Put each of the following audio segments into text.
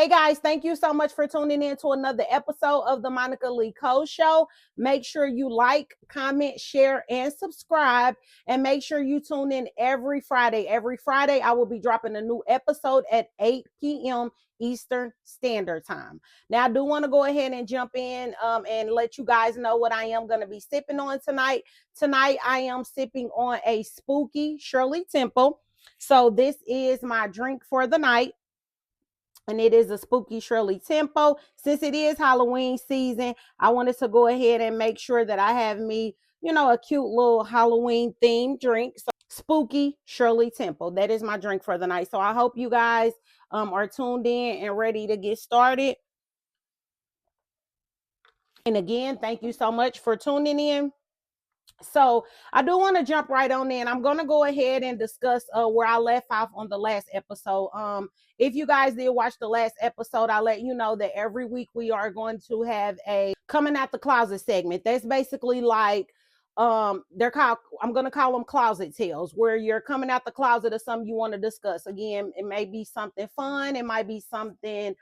Hey guys, thank you so much for tuning in to another episode of the Monica Lecole Show. Make sure you like, comment, share, and subscribe. And make sure you tune in every Friday. Every Friday, I will be dropping a new episode at 8 p.m. Eastern Standard Time. Now, I do want to go ahead and jump in and let you guys know what I am going to be sipping on tonight. Tonight, I am sipping on a spooky Shirley Temple. So this is my drink for the night, and it is a spooky Shirley Tempo. Since it is Halloween season, I wanted to go ahead and make sure that I have me, a cute little Halloween themed drink. So spooky Shirley Temple. That is my drink for the night. So I hope you guys are tuned in and ready to get started. And again, thank you so much for tuning in. So I do want to jump right on in. I'm going to go ahead and discuss where I left off on the last episode. If you guys did watch the last episode, I'll let you know that every week we are going to have a coming out the closet segment. That's basically like they're called, I'm going to call them closet tales, where you're coming out the closet of something you want to discuss. Again, it may be something fun, it might be something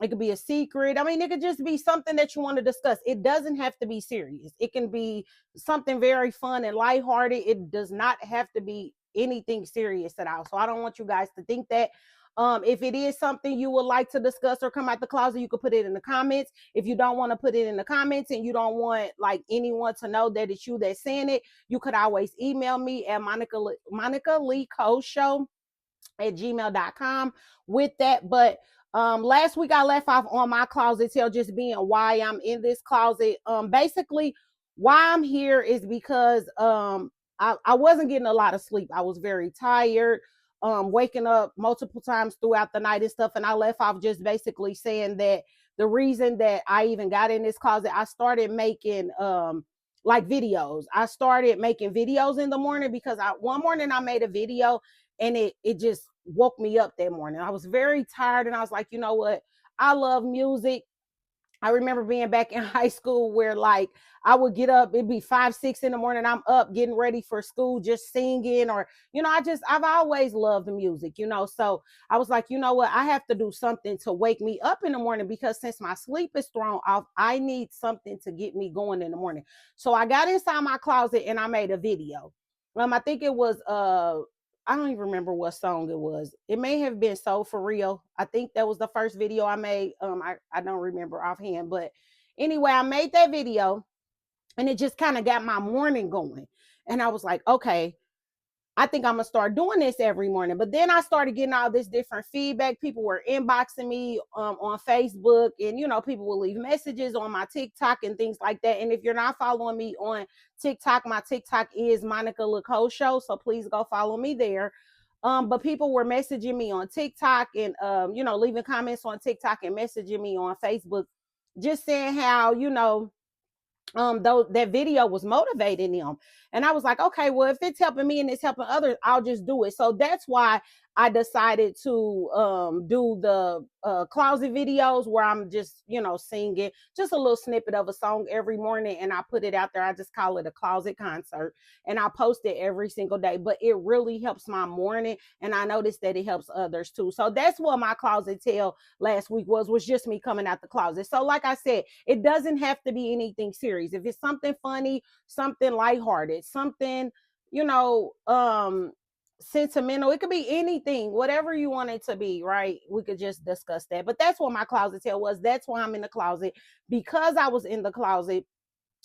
it could be a secret. I mean, it could just be something that you want to discuss. It doesn't have to be serious. It can be something very fun and lighthearted. It does not have to be anything serious at all. So I don't want you guys to think that. If it is something you would like to discuss or come out the closet, you could put it in the comments. If you don't want to put it in the comments and you don't want like anyone to know that it's you that's saying it, you could always email me at Monica Lecole Show at gmail.com with that. But last week I left off on my closet tale just being why I'm in this closet. Basically why I'm here is because I wasn't getting a lot of sleep. I was very tired, waking up multiple times throughout the night and stuff. And I left off just basically saying that the reason that I even got in this closet, I started making like videos. I started making videos in the morning because one morning I made a video and it just woke me up that morning. I was very tired and I was like, you know what? I love music. I remember being back in high school where like I would get up, it'd be 5, 6 in the morning. I'm up getting ready for school, just singing, or, I've always loved the music, So I was like, you know what? I have to do something to wake me up in the morning because since my sleep is thrown off, I need something to get me going in the morning. So I got inside my closet and I made a video. I think it was I don't even remember what song it was. It may have been Soul for Real. I think that was the first video I made. I don't remember offhand, but anyway, I made that video and it just kind of got my morning going. And I was like, okay, I think I'm gonna start doing this every morning. But then I started getting all this different feedback. People were inboxing me on Facebook, and people will leave messages on my TikTok and things like that. And if you're not following me on TikTok, my TikTok is Monica Lecole Show, so please go follow me there. But people were messaging me on TikTok and leaving comments on TikTok and messaging me on Facebook, just saying how though that video was motivating them. And I was like, okay, well, if it's helping me and it's helping others, I'll just do it. So that's why I decided to do the closet videos where I'm just singing just a little snippet of a song every morning, and I put it out there. I just call it a closet concert, and I post it every single day. But it really helps my morning, and I noticed that it helps others too. So that's what my closet tale last week was just me coming out the closet. So like I said, it doesn't have to be anything serious. If it's something funny, something lighthearted, something sentimental, it could be anything, whatever you want it to be, right? We could just discuss that. But that's what my closet tale was. That's why I'm in the closet. Because I was in the closet,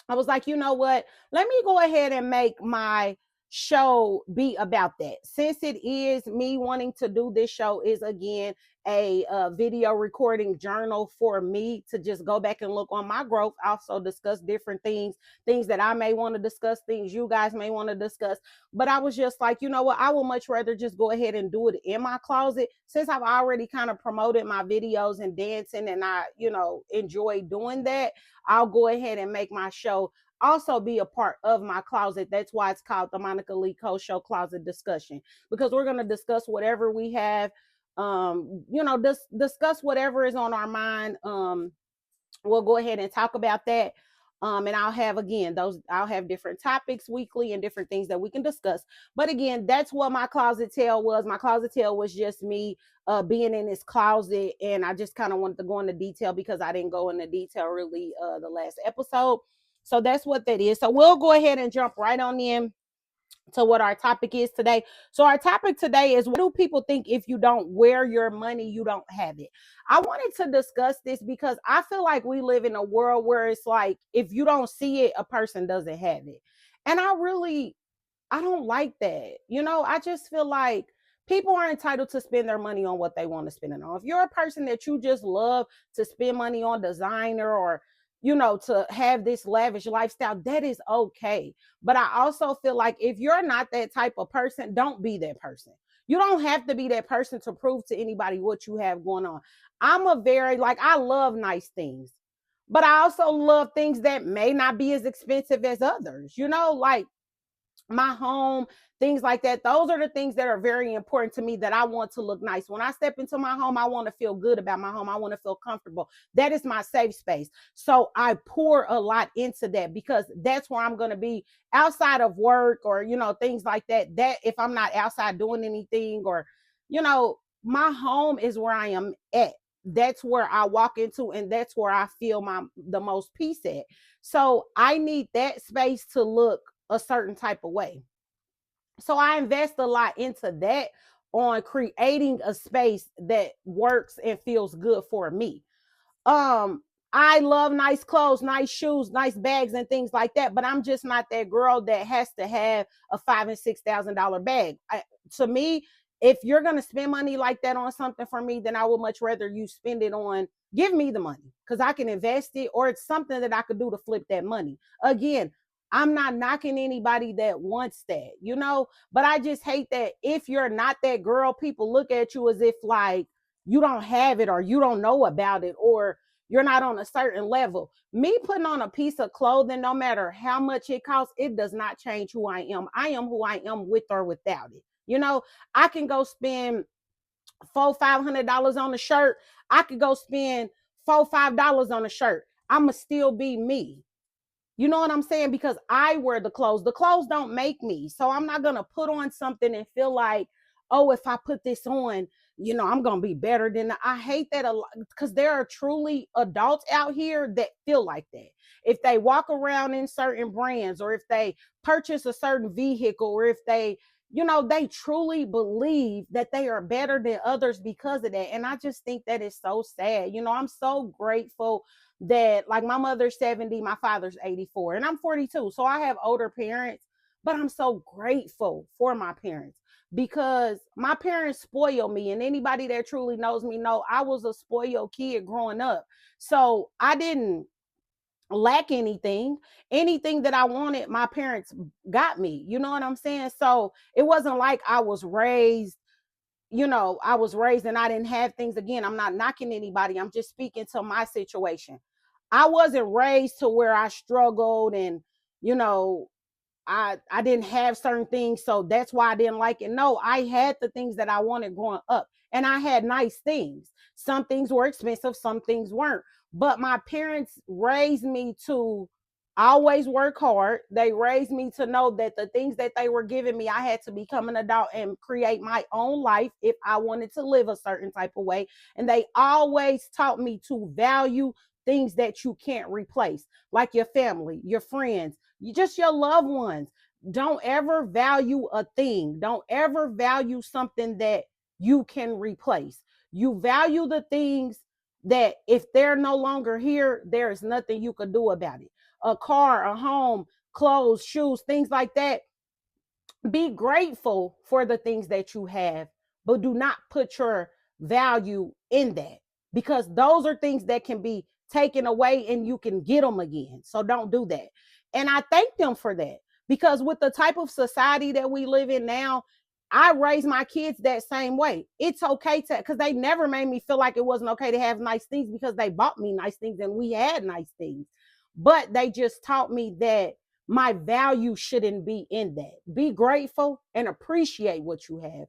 I was like, you know what? Let me go ahead and make my show be about that. Since it is me wanting to do this show, is again a video recording journal for me to just go back and look on my growth, also discuss different things that I may want to discuss, things you guys may want to discuss. But I was just like, you know what? I would much rather just go ahead and do it in my closet, since I've already kind of promoted my videos and dancing, and I enjoy doing that. I'll go ahead and make my show also be a part of my closet. That's why it's called the Monica Lecole Show Closet Discussion, because we're going to discuss whatever we have, discuss whatever is on our mind. We'll go ahead and talk about that. And I'll have, again, those, I'll have different topics weekly and different things that we can discuss. But again, that's what my closet tale was. My closet tale was just me being in this closet, and I just kind of wanted to go into detail because I didn't go into detail really the last episode. So that's what that is. So we'll go ahead and jump right on in to what our topic is today. So our topic today is, what do people think if you don't wear your money, you don't have it? I wanted to discuss this because I feel like we live in a world where it's like, if you don't see it, a person doesn't have it. And I don't like that. I just feel like people are entitled to spend their money on what they want to spend it on. If you're a person that you just love to spend money on designer, or to have this lavish lifestyle, that is okay. But I also feel like if you're not that type of person, don't be that person. You don't have to be that person to prove to anybody what you have going on. I'm a very, like, I love nice things, but I also love things that may not be as expensive as others. Like my home, things like that. Those are the things that are very important to me, that I want to look nice. When I step into my home, I want to feel good about my home. I want to feel comfortable. That is my safe space. So I pour a lot into that, because that's where I'm going to be outside of work, or, things like that. That if I'm not outside doing anything, or, my home is where I am at. That's where I walk into, and that's where I feel the most peace at. So I need that space to look a certain type of way. So I invest a lot into that, on creating a space that works and feels good for me. um I love nice clothes, nice shoes, nice bags, and things like that, but I'm just not that girl that has to have a $5,000 and $6,000 bag. To me, if you're going to spend money like that on something for me, then I would much rather you spend it on, give me the money, because I can invest it, or it's something that I could do to flip that money. Again, I'm not knocking anybody that wants that, but I just hate that if you're not that girl, people look at you as if like you don't have it, or you don't know about it, or you're not on a certain level. Me putting on a piece of clothing, no matter how much it costs, it does not change who I am. I am who I am, with or without it. I can go spend $400-$500 on a shirt. I could go spend $4-$5 on a shirt. I'ma still be me. You know what I'm saying? Because I wear the clothes. The clothes don't make me. So I'm not going to put on something and feel like, oh, if I put this on, I'm going to be better than that. I hate that a lot, because there are truly adults out here that feel like that. If they walk around in certain brands, or if they purchase a certain vehicle, or if they truly believe that they are better than others because of that. And I just think that is so sad. I'm so grateful that, like, my mother's 70, my father's 84, and I'm 42. So I have older parents, but I'm so grateful for my parents, because my parents spoil me. And anybody that truly knows me know I was a spoiled kid growing up. So I didn't lack anything. Anything that I wanted, my parents got me. You know what I'm saying? So it wasn't like I was raised and I didn't have things. Again, I'm not knocking anybody. I'm just speaking to my situation. I wasn't raised to where I struggled, and you know, I didn't have certain things, so that's why I didn't like it. No, I had the things that I wanted growing up, and I had nice things. Some things were expensive, some things weren't. But my parents raised me to always work hard. They raised me to know that the things that they were giving me, I had to become an adult and create my own life if I wanted to live a certain type of way. And they always taught me to value things that you can't replace, like your family, your friends, just your loved ones. Don't ever value a thing. Don't ever value something that you can replace. You value the things that if they're no longer here, there is nothing you could do about it. A car, a home, clothes, shoes, things like that. Be grateful for the things that you have, but do not put your value in that, because those are things that can be taken away and you can get them again. So don't do that. And I thank them for that, because with the type of society that we live in now, I raise my kids that same way. It's okay to, because they never made me feel like it wasn't okay to have nice things, because they bought me nice things and we had nice things. But they just taught me that my value shouldn't be in that. Be grateful and appreciate what you have,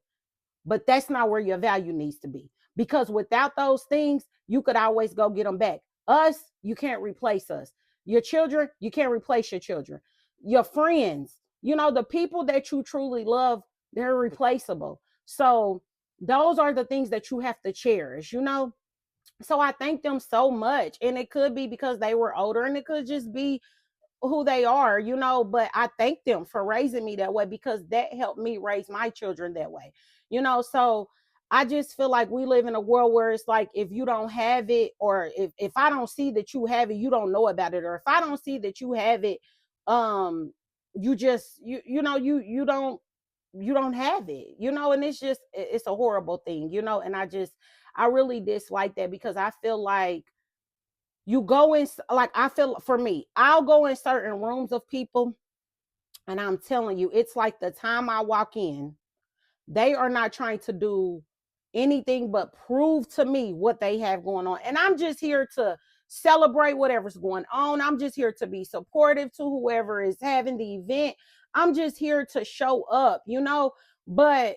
but that's not where your value needs to be, because without those things, you could always go get them back. Us, you can't replace us. Your children, you can't replace your children. Your friends, the people that you truly love, they're replaceable. So those are the things that you have to cherish. So I thank them so much. And it could be because they were older, and it could just be who they are, but I thank them for raising me that way, because that helped me raise my children that way. So I just feel like we live in a world where it's like, if you don't have it, or if I don't see that you have it, you don't know about it. Or if I don't see that you have it, um you just you don't have it. And it's a horrible thing. And I really dislike that, because I feel like you go in, like, I feel, for me, I'll go in certain rooms of people, and I'm telling you, it's like the time I walk in, they are not trying to do anything but prove to me what they have going on. And I'm just here to celebrate whatever's going on. I'm just here to be supportive to whoever is having the event. I'm just here to show up. But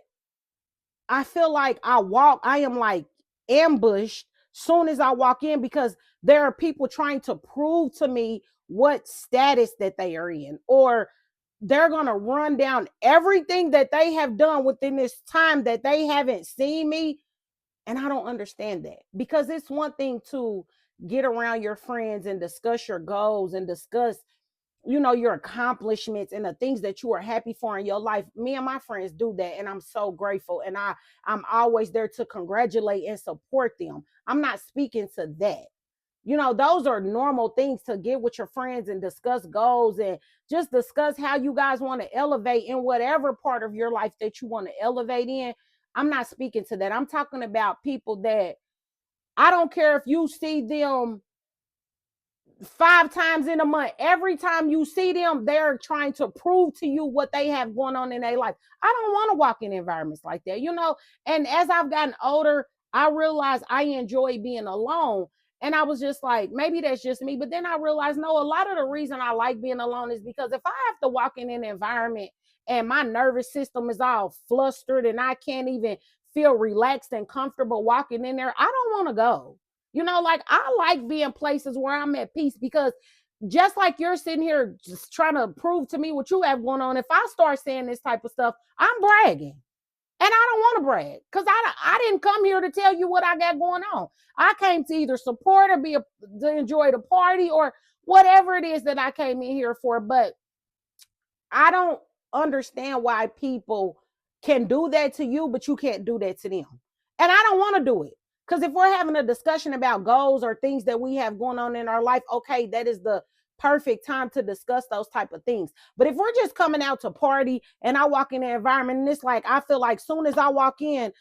I feel like I am like ambushed soon as I walk in, because there are people trying to prove to me what status that they are in, or they're going to run down everything that they have done within this time that they haven't seen me. And I don't understand that, because it's one thing to get around your friends and discuss your goals and discuss your accomplishments and the things that you are happy for in your life. Me and my friends do that, and I'm so grateful, and I'm always there to congratulate and support them. I'm not speaking to that. Those are normal things, to get with your friends and discuss goals, and just discuss how you guys want to elevate in whatever part of your life that you want to elevate in. I'm not speaking to that. I'm talking about people that, I don't care if you see them 5 times in a month. Every time you see them, they're trying to prove to you what they have going on in their life. I don't want to walk in environments like that. And as I've gotten older, I realized I enjoy being alone. And I was just like, maybe that's just me. But then I realized, no, a lot of the reason I like being alone is because if I have to walk in an environment and my nervous system is all flustered and I can't even feel relaxed and comfortable walking in there, I don't want to go. Like, I like being places where I'm at peace, because just like you're sitting here just trying to prove to me what you have going on, if I start saying this type of stuff, I'm bragging. And I don't want to brag, because I didn't come here to tell you what I got going on. I came to either support or to enjoy the party, or whatever it is that I came in here for. But I don't understand why people can do that to you, but you can't do that to them. And I don't want to do it. Because if we're having a discussion about goals or things that we have going on in our life, okay, that is the perfect time to discuss those type of things. But if we're just coming out to party and I walk in the environment, and it's like, I feel like soon as I walk in,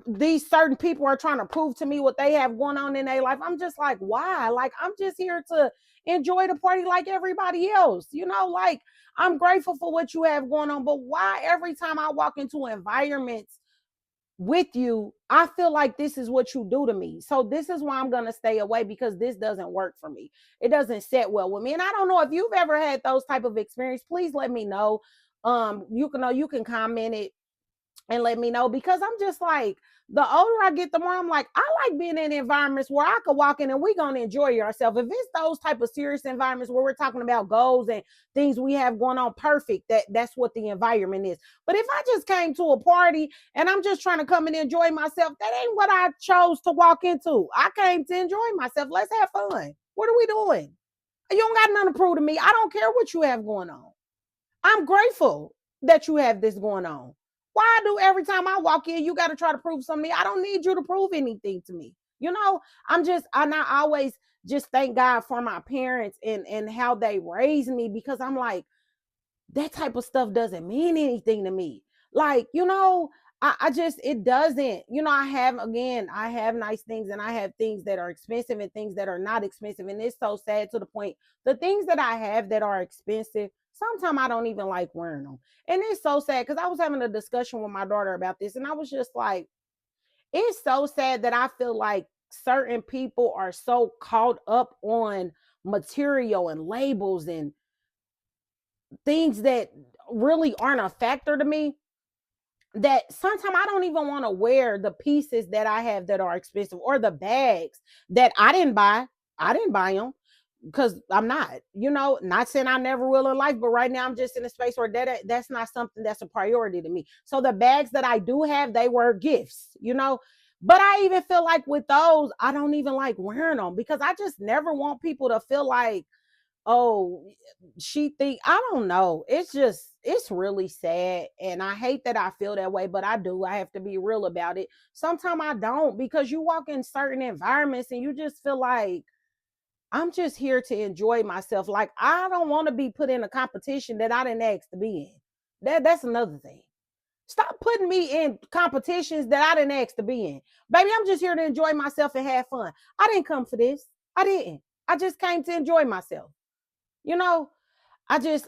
these certain people are trying to prove to me what they have going on in their life. I'm just like, why? Like, I'm just here to enjoy the party like everybody else. Like, I'm grateful for what you have going on, but why every time I walk into environments with you, I feel like this is what you do to me? So this is why I'm going to stay away, because this doesn't work for me. It doesn't set well with me. And I don't know if you've ever had those type of experience. Please let me know. You can comment it and let me know, because I'm just like, the older I get, the more I'm like, I like being in environments where I could walk in and we're gonna enjoy ourselves. If it's those type of serious environments where we're talking about goals and things we have going on, perfect. That's what the environment is. But if I just came to a party and I'm just trying to come and enjoy myself, that ain't what I chose to walk into. I came to enjoy myself. Let's have fun. What are we doing? You don't got nothing to prove to me. I don't care what you have going on. I'm grateful that you have this going on. Why do every time I walk in, you got to try to prove something to me? I don't need you to prove anything to me. I always just thank God for my parents and how they raised me, because I'm like, that type of stuff doesn't mean anything to me. Like, I just, it doesn't. I have nice things, and I have things that are expensive and things that are not expensive. And it's so sad, to the point, the things that I have that are expensive, sometimes I don't even like wearing them. And it's so sad, because I was having a discussion with my daughter about this, and I was just like, it's so sad that I feel like certain people are so caught up on material and labels and things that really aren't a factor to me, that sometimes I don't even want to wear the pieces that I have that are expensive, or the bags that I didn't buy. I didn't buy them. because I'm not, not saying I never will in life, but right now I'm just in a space where that's not something that's a priority to me. So the bags that I do have, they were gifts. But I even feel like with those, I don't even like wearing them because I just never want people to feel like, oh, she think, I don't know. It's really sad. And I hate that I feel that way, but I do. I have to be real about it. Sometimes I don't, because you walk in certain environments and you just feel like, I'm just here to enjoy myself. Like, I don't want to be put in a competition that I didn't ask to be in. That's another thing. Stop putting me in competitions that I didn't ask to be in. Baby, I'm just here to enjoy myself and have fun. I didn't come for this. I didn't. I just came to enjoy myself. You know, I just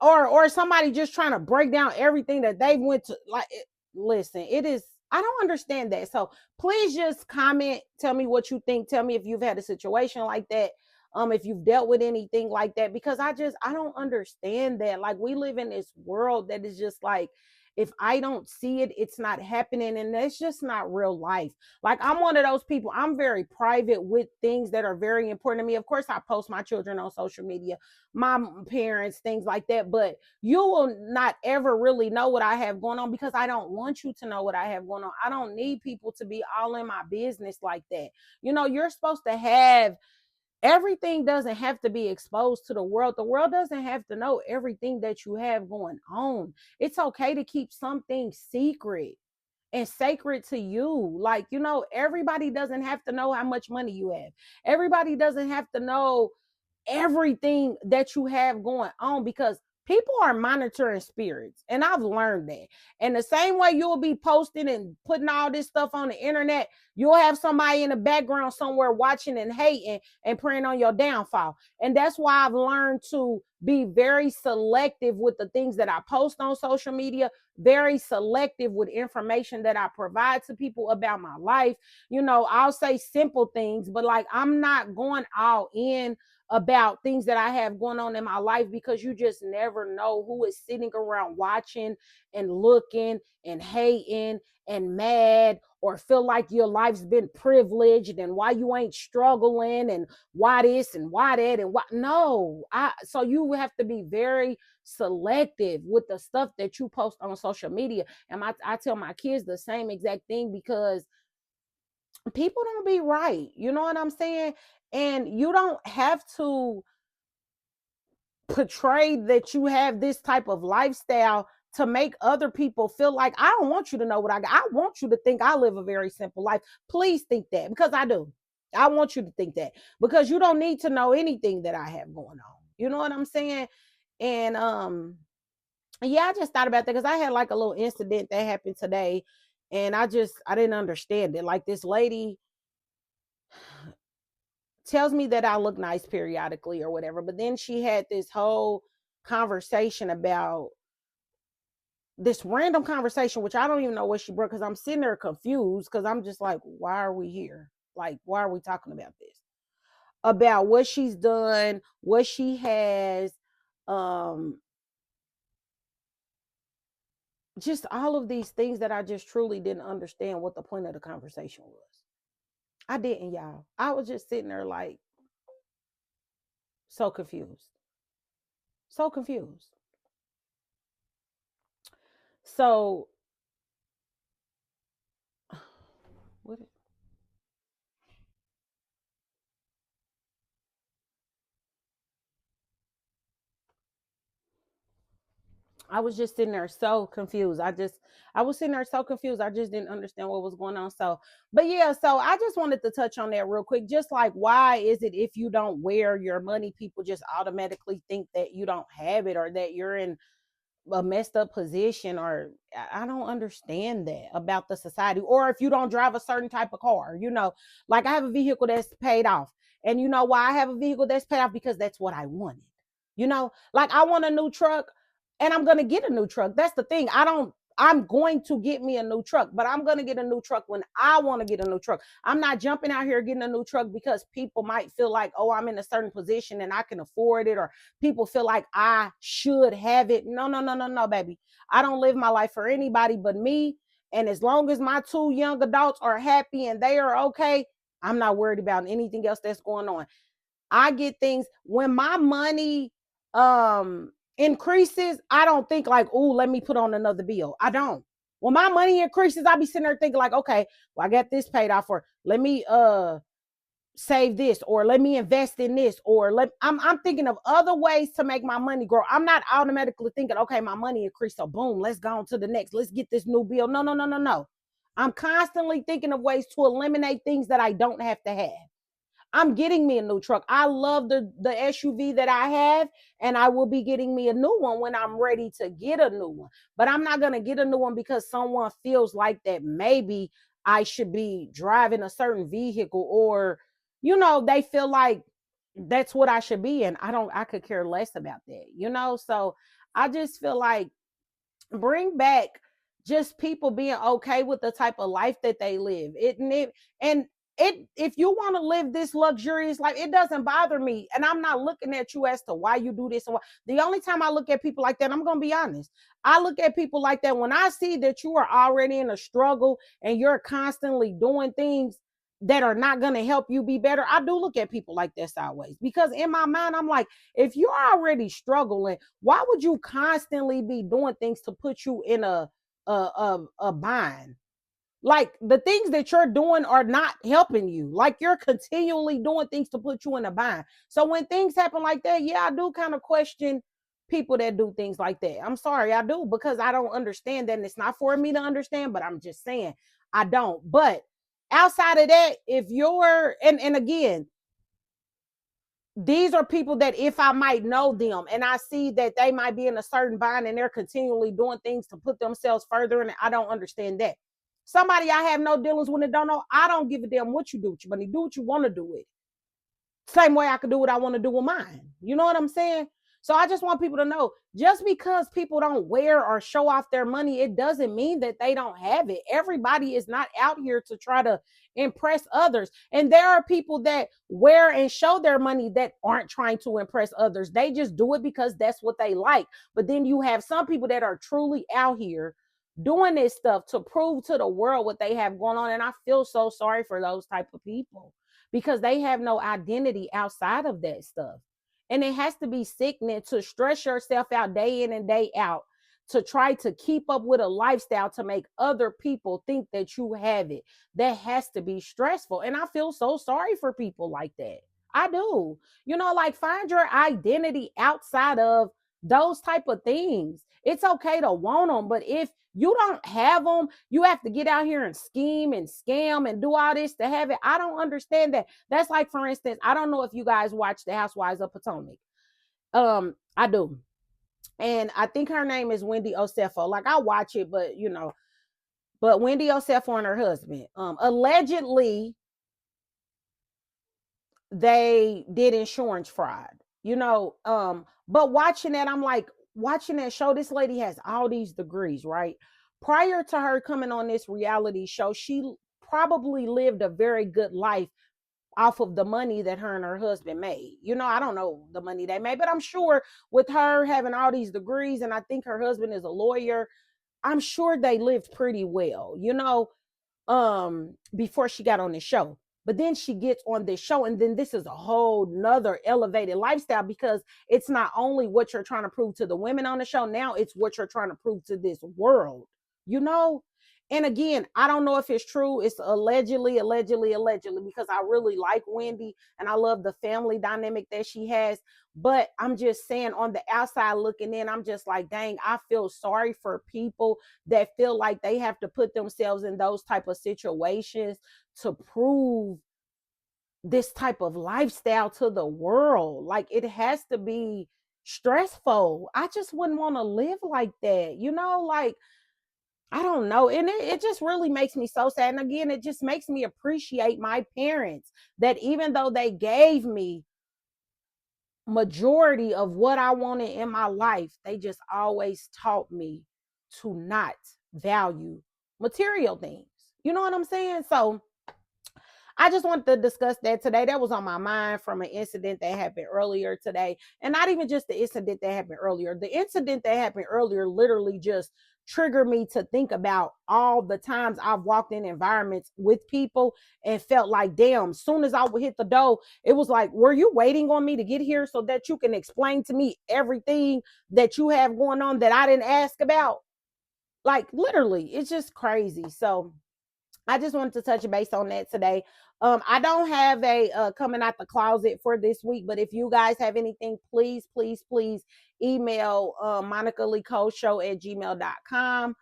or somebody just trying to break down everything that they went to. Like, listen, it is, I don't understand that. So please just comment, tell me what you think, tell me if you've had a situation like that, if you've dealt with anything like that, because I don't understand that. Like, we live in this world that is just like, if I don't see it, it's not happening, and that's just not real life. Like, I'm one of those people, I'm very private with things that are very important to me. Of course, I post my children on social media, my parents, things like that. But you will not ever really know what I have going on, because I don't want you to know what I have going on. I don't need people to be all in my business like that. You're supposed to have, everything doesn't have to be exposed to the world. The world doesn't have to know everything that you have going on. It's okay to keep something secret and sacred to you. Like, everybody doesn't have to know how much money you have. Everybody doesn't have to know everything that you have going on, because people are monitoring spirits, and I've learned that. And the same way you'll be posting and putting all this stuff on the internet, you'll have somebody in the background somewhere watching and hating and praying on your downfall. And that's why I've learned to be very selective with the things that I post on social media, very selective with information that I provide to people about my life. I'll say simple things, but like, I'm not going all in about things that I have going on in my life, because you just never know who is sitting around watching and looking and hating and mad, or feel like your life's been privileged and why you ain't struggling and why this and why that and why. No, so you have to be very selective with the stuff that you post on social media. And I tell my kids the same exact thing, because people don't be right. You know what I'm saying? And you don't have to portray that you have this type of lifestyle to make other people feel like, I don't want you to know what I got. I want you to think I live a very simple life. Please think that, because I do. I want you to think that, because you don't need to know anything that I have going on. You know what I'm saying? And yeah, I just thought about that because I had like a little incident that happened today, and I didn't understand it. Like, this lady tells me that I look nice periodically or whatever, but then she had this whole conversation about this random conversation, which I don't even know what she brought, because I'm sitting there confused, because I'm just like, why are we here? Like, why are we talking about this? About what she's done, what she has, um, just all of these things that I just truly didn't understand what the point of the conversation was. I didn't, y'all. I was just sitting there like, so confused. So confused. So what I was just sitting there so confused. I was sitting there so confused. I just didn't understand what was going on. So, but yeah, so I just wanted to touch on that real quick. Just like, why is it if you don't wear your money, people just automatically think that you don't have it, or that you're in a messed up position, or I don't understand that about the society. Or if you don't drive a certain type of car, like, I have a vehicle that's paid off. And you know why I have a vehicle that's paid off? Because that's what I wanted. Like, I want a new truck, and I'm going to get a new truck. That's the thing. I'm going to get me a new truck, but I'm going to get a new truck when I want to get a new truck. I'm not jumping out here getting a new truck because people might feel like, oh, I'm in a certain position and I can afford it, or people feel like I should have it. No, no, no, no, no, baby. I don't live my life for anybody but me. And as long as my two young adults are happy and they are okay, I'm not worried about anything else that's going on. I get things when my money increases. I don't think like, oh, let me put on another bill. I don't. When my money increases, I be sitting there thinking like, okay, well, I got this paid off for. Let me save this, or let me invest in this, or I'm thinking of other ways to make my money grow. I'm not automatically thinking, okay, my money increased, so boom, let's go on to the next. Let's get this new bill. No, no, no, no, no. I'm constantly thinking of ways to eliminate things that I don't have to have. I'm getting me a new truck. I love the SUV that I have, and I will be getting me a new one when I'm ready to get a new one. But I'm not going to get a new one because someone feels like that maybe I should be driving a certain vehicle, or they feel like that's what I should be in. I could care less about that. So I just feel like bring back just people being okay with the type of life that they live. If you want to live this luxurious life, it doesn't bother me. And I'm not looking at you as to why you do this. The only time I look at people like that, I'm going to be honest. I look at people like that when I see that you are already in a struggle and you're constantly doing things that are not going to help you be better. I do look at people like that sideways, because in my mind, I'm like, if you're already struggling, why would you constantly be doing things to put you in a bind? Like, the things that you're doing are not helping you. Like, you're continually doing things to put you in a bind. So when things happen like that, yeah, I do kind of question people that do things like that. I'm sorry, I do, because I don't understand that, and it's not for me to understand, but I'm just saying I don't. But outside of that, if you're and again, these are people that if I might know them and I see that they might be in a certain bind and they're continually doing things to put themselves further in, I don't understand that. Somebody I have no dealings with and don't know, I don't give a damn what you do with your money. Do what you want to do with it. Same way I could do what I want to do with mine. You know what I'm saying? So I just want people to know, just because people don't wear or show off their money, it doesn't mean that they don't have it. Everybody is not out here to try to impress others. And there are people that wear and show their money that aren't trying to impress others. They just do it because that's what they like. But then you have some people that are truly out here doing this stuff to prove to the world what they have going on. And I feel so sorry for those type of people, because they have no identity outside of that stuff. And it has to be sickening to stress yourself out day in and day out to try to keep up with a lifestyle to make other people think that you have it. That has to be stressful. And I feel so sorry for people like that. I do. Like, find your identity outside of those type of things. It's okay to want them, but if you don't have them, you have to get out here and scheme and scam and do all this to have it. I don't understand that. That's like, for instance, I don't know if you guys watch The Housewives of Potomac. I do. And I think her name is Wendy Osefo. Like, I watch it, but Wendy Osefo and her husband, allegedly they did insurance fraud, but watching that, I'm like, watching that show, this lady has all these degrees, right? Prior to her coming on this reality show, she probably lived a very good life off of the money that her and her husband made. I don't know the money they made, but I'm sure with her having all these degrees, and I think her husband is a lawyer, I'm sure they lived pretty well, before she got on the show. But then she gets on this show, and then this is a whole nother elevated lifestyle, because it's not only what you're trying to prove to the women on the show, now it's what you're trying to prove to this world, you know and again, I don't know if it's true. It's allegedly, because I really like Wendy and I love the family dynamic that she has. But I'm just saying, on the outside looking in, I'm just like, dang, I feel sorry for people that feel like they have to put themselves in those type of situations to prove this type of lifestyle to the world. Like, it has to be stressful. I just wouldn't want to live like that, like, I don't know. And it just really makes me so sad. And again, it just makes me appreciate my parents, that even though they gave me majority of what I wanted in my life, they just always taught me to not value material things. You know what I'm saying? So I just wanted to discuss that today. That was on my mind from an incident that happened earlier today. And not even just the incident that happened earlier. The incident that happened earlier literally just triggered me to think about all the times I've walked in environments with people and felt like, damn, soon as I would hit the door, it was like, were you waiting on me to get here so that you can explain to me everything that you have going on that I didn't ask about? Like, literally, it's just crazy. So I just wanted to touch base on that today. I don't have a coming out the closet for this week, but if you guys have anything, please, please, please email Monica Lecole show at gmail.com.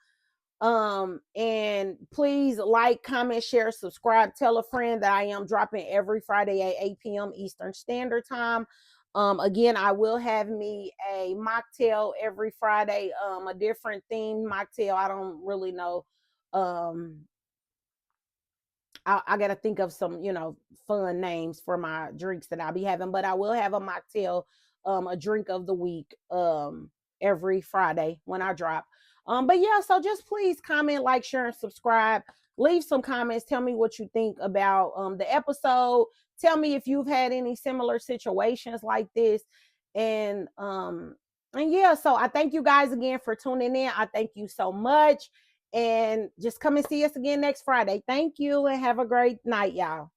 And please like, comment, share, subscribe, tell a friend that I am dropping every Friday at 8 p.m. Eastern Standard Time. Again, I will have me a mocktail every Friday, a different themed mocktail. I don't really know. I got to think of some, fun names for my drinks that I'll be having, but I will have a mocktail, a drink of the week, every Friday when I drop. But yeah, so just please comment, like, share, and subscribe. Leave some comments. Tell me what you think about the episode. Tell me if you've had any similar situations like this. And yeah, so I thank you guys again for tuning in. I thank you so much. And just come and see us again next Friday. Thank you and have a great night, y'all.